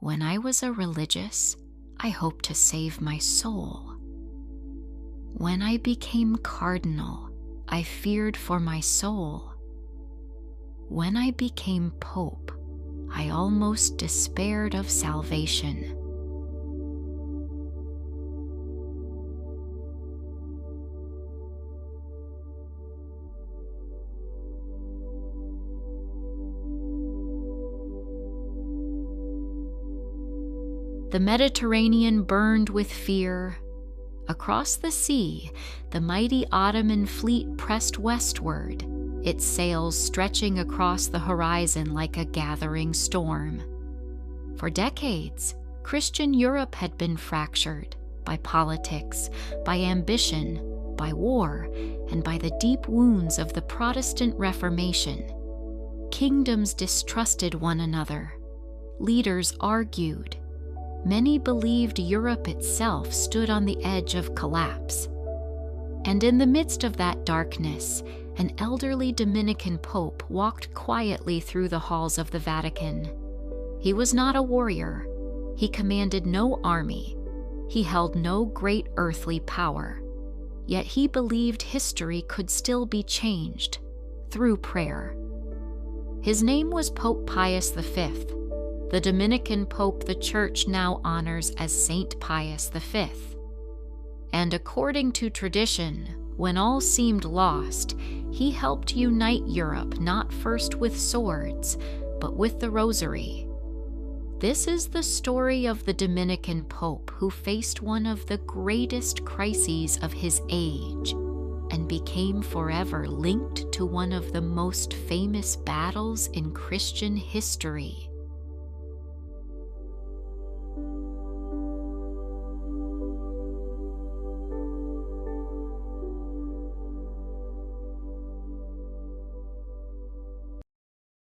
When I was a religious, I hoped to save my soul. When I became cardinal, I feared for my soul. When I became pope, I almost despaired of salvation. The Mediterranean burned with fear. Across the sea, the mighty Ottoman fleet pressed westward, its sails stretching across the horizon like a gathering storm. For decades, Christian Europe had been fractured by politics, by ambition, by war, and by the deep wounds of the Protestant Reformation. Kingdoms distrusted one another. Leaders argued. Many believed Europe itself stood on the edge of collapse. And in the midst of that darkness, an elderly Dominican pope walked quietly through the halls of the Vatican. He was not a warrior. He commanded no army. He held no great earthly power. Yet he believed history could still be changed through prayer. His name was Pope Pius V, the Dominican pope the Church now honors as Saint Pius V. And according to tradition, when all seemed lost, he helped unite Europe not first with swords, but with the Rosary. This is the story of the Dominican pope who faced one of the greatest crises of his age and became forever linked to one of the most famous battles in Christian history.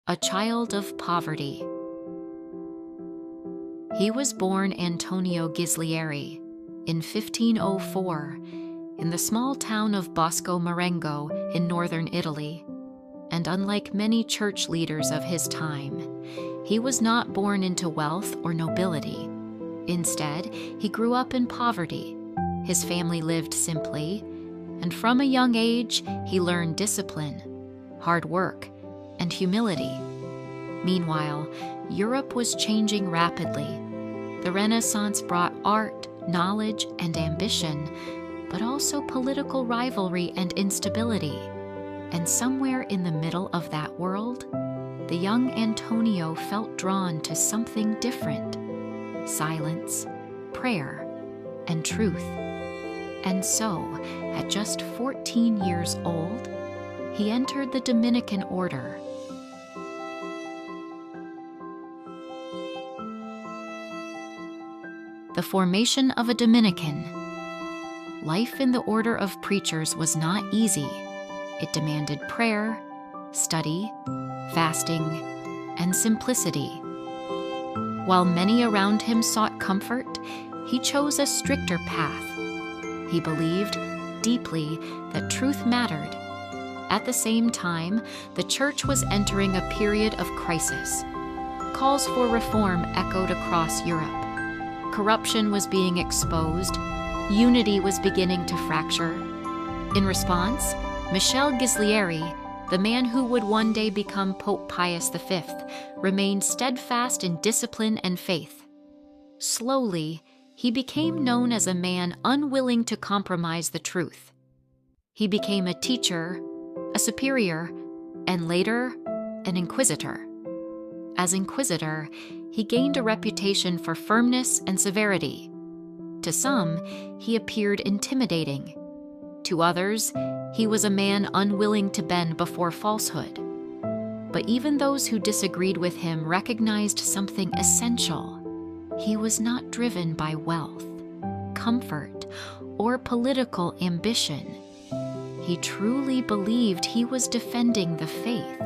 A child of poverty. He was born Antonio Ghislieri in 1504 in the small town of Bosco Marengo in northern Italy, and unlike many church leaders of his time, he was not born into wealth or nobility. Instead, he grew up in poverty. His family lived simply, and from a young age, he learned discipline, hard work, and humility. Meanwhile, Europe was changing rapidly. The Renaissance brought art, knowledge, and ambition, but also political rivalry and instability. And somewhere in the middle of that world, the young Antonio felt drawn to something different: silence, prayer, and truth. And so, at just 14 years old, he entered the Dominican order. The formation of a Dominican. Life in the order of preachers was not easy. It demanded prayer, study, fasting, and simplicity. While many around him sought comfort, he chose a stricter path. He believed deeply that truth mattered. At the same time, the Church was entering a period of crisis. Calls for reform echoed across Europe. Corruption was being exposed. Unity was beginning to fracture. In response, Michel Ghislieri, the man who would one day become Pope Pius V, remained steadfast in discipline and faith. Slowly, he became known as a man unwilling to compromise the truth. He became a teacher, a superior, and later, an inquisitor. As inquisitor, he gained a reputation for firmness and severity. To some, he appeared intimidating. To others, he was a man unwilling to bend before falsehood. But even those who disagreed with him recognized something essential. He was not driven by wealth, comfort, or political ambition. He truly believed he was defending the faith.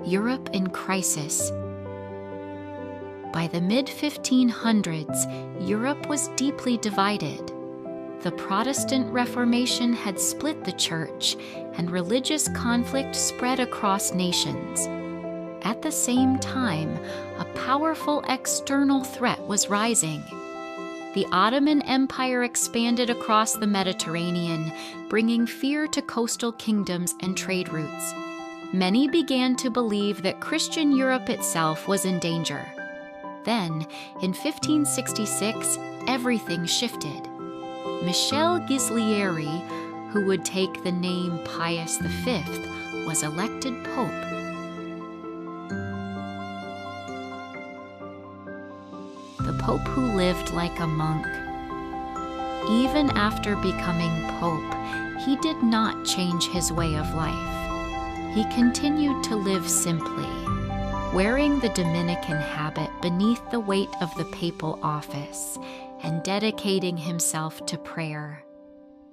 Europe in crisis. By the mid-1500s, Europe was deeply divided. The Protestant Reformation had split the Church, and religious conflict spread across nations. At the same time, a powerful external threat was rising. The Ottoman Empire expanded across the Mediterranean, bringing fear to coastal kingdoms and trade routes. Many began to believe that Christian Europe itself was in danger. Then, in 1566, everything shifted. Michel Ghislieri, who would take the name Pius V, was elected pope. The pope who lived like a monk. Even after becoming pope, he did not change his way of life. He continued to live simply, wearing the Dominican habit beneath the weight of the papal office and dedicating himself to prayer.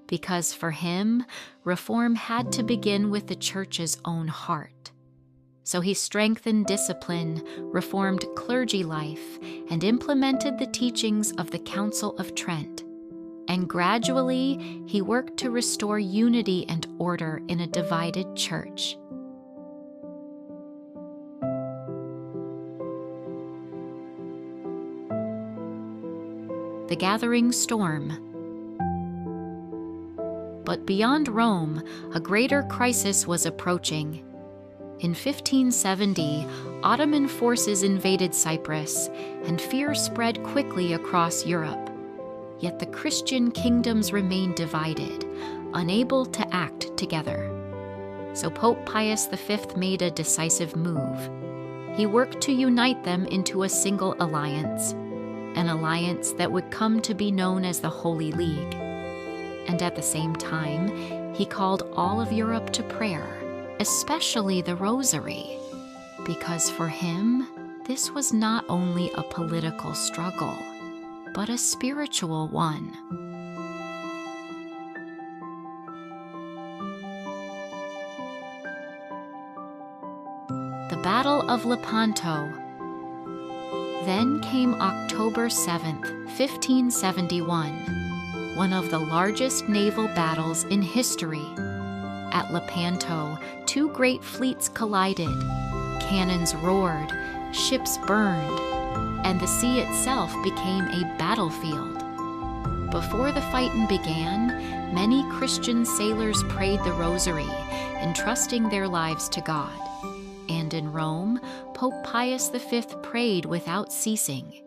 Because for him, reform had to begin with the Church's own heart. So he strengthened discipline, reformed clergy life, and implemented the teachings of the Council of Trent. And gradually, he worked to restore unity and order in a divided Church. The gathering storm. But beyond Rome, a greater crisis was approaching. In 1570, Ottoman forces invaded Cyprus, and fear spread quickly across Europe. Yet the Christian kingdoms remained divided, unable to act together. So Pope Pius V made a decisive move. He worked to unite them into a single alliance, an alliance that would come to be known as the Holy League. And at the same time, he called all of Europe to prayer, especially the Rosary, because for him, this was not only a political struggle, but a spiritual one. The Battle of Lepanto. Then came October 7th, 1571, one of the largest naval battles in history. At Lepanto, two great fleets collided, cannons roared, ships burned, and the sea itself became a battlefield. Before the fighting began, many Christian sailors prayed the Rosary, entrusting their lives to God. And in Rome, Pope Pius V prayed without ceasing.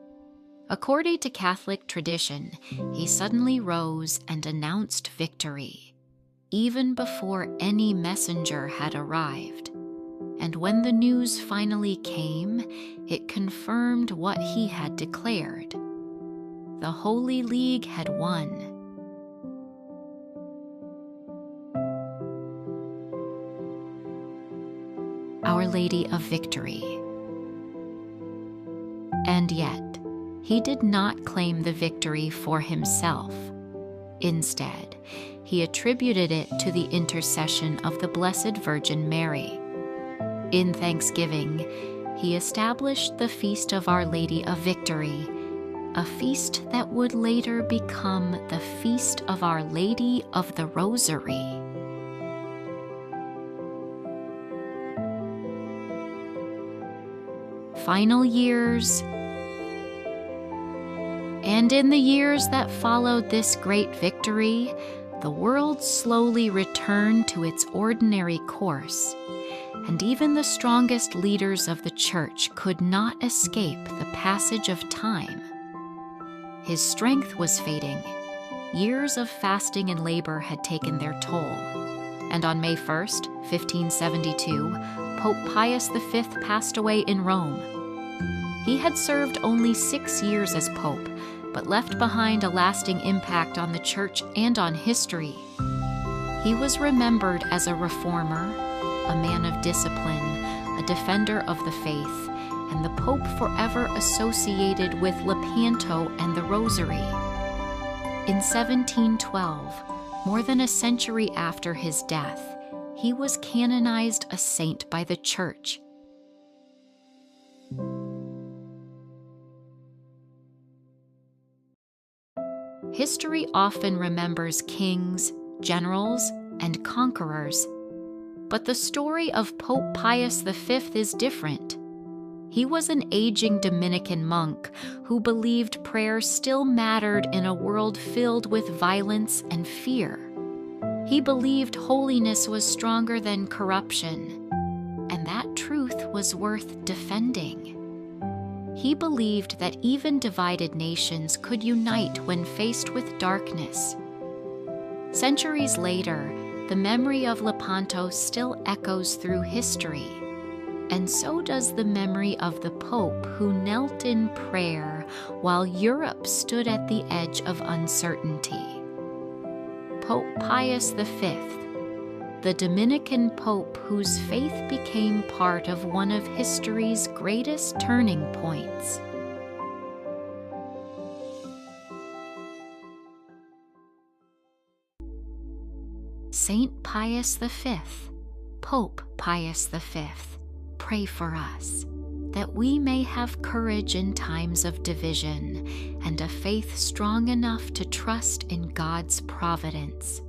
According to Catholic tradition, he suddenly rose and announced victory, even before any messenger had arrived. And when the news finally came, it confirmed what he had declared. The Holy League had won. Our Lady of Victory. And yet, he did not claim the victory for himself. Instead, he attributed it to the intercession of the Blessed Virgin Mary. In thanksgiving, he established the Feast of Our Lady of Victory, a feast that would later become the Feast of Our Lady of the Rosary. Final years. And in the years that followed this great victory, the world slowly returned to its ordinary course, and even the strongest leaders of the Church could not escape the passage of time. His strength was fading. Years of fasting and labor had taken their toll. And on May 1st, 1572, Pope Pius V passed away in Rome. He had served only 6 years as Pope, but left behind a lasting impact on the Church and on history. He was remembered as a reformer, a man of discipline, a defender of the faith, and the Pope forever associated with Lepanto and the Rosary. In 1712, more than a century after his death, he was canonized a saint by the Church. History often remembers kings, generals, and conquerors. But the story of Pope Pius V is different. He was an aging Dominican monk who believed prayer still mattered in a world filled with violence and fear. He believed holiness was stronger than corruption, and that truth was worth defending. He believed that even divided nations could unite when faced with darkness. Centuries later, the memory of Lepanto still echoes through history, and so does the memory of the Pope who knelt in prayer while Europe stood at the edge of uncertainty. Pope Pius V, the Dominican Pope whose faith became part of one of history's greatest turning points. Saint Pius V, Pope Pius V, pray for us, that we may have courage in times of division and a faith strong enough to trust in God's providence.